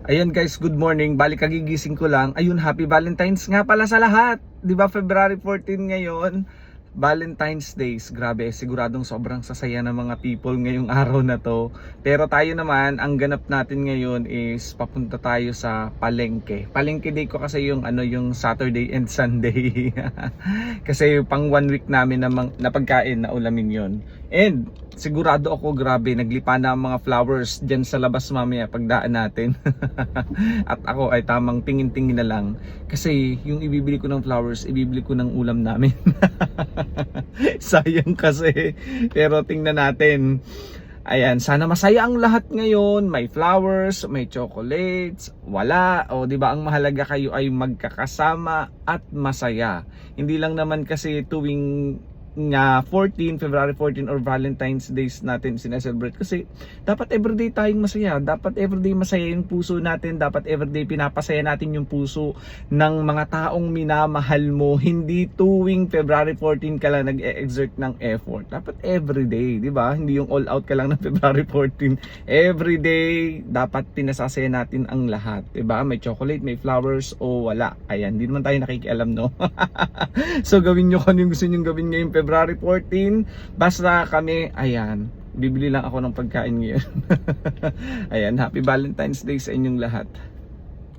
Ayan guys, good morning. Balik kagigising ko lang. Ayun, happy Valentine's nga pala sa lahat. 'Di ba February 14 ngayon? Valentine's Days. Grabe, siguradong sobrang sasaya ng mga people ngayong araw na to. Pero tayo naman, ang ganap natin ngayon is papunta tayo sa palengke. Palengke day ko kasi yung Saturday and Sunday. Kasi pang 1 week namin na pagkain na ulamin 'yon. And sigurado ako, grabe, naglipa na ang mga flowers dyan sa labas mamaya pagdaan natin. At ako ay tamang tingin-tingin na lang. Kasi yung ibibili ko ng flowers, ibibili ko ng ulam namin. Sayang kasi. Pero tingnan natin. Ayan, sana masaya ang lahat ngayon. May flowers, may chocolates, wala. O, di ba, ang mahalaga kayo ay magkakasama at masaya. Hindi lang naman kasi tuwing February 14 or Valentine's Days natin sineselebrate, kasi dapat everyday tayong masaya, dapat everyday masaya yung puso natin, dapat everyday pinapasaya natin yung puso ng mga taong minamahal mo. Hindi tuwing February 14 ka lang nag-exert ng effort, dapat everyday, di ba? Hindi yung all out ka lang ng February 14. Everyday dapat pinasasaya natin ang lahat, di ba? May chocolate, may flowers o wala, ayan, hindi naman tayo nakikialam, no? So gawin nyo kung ano yung gusto nyo gawin ngayong February 14. Basta kami, ayan, bibili lang ako ng pagkain ngayon. Ayan, happy Valentine's Day sa inyong lahat.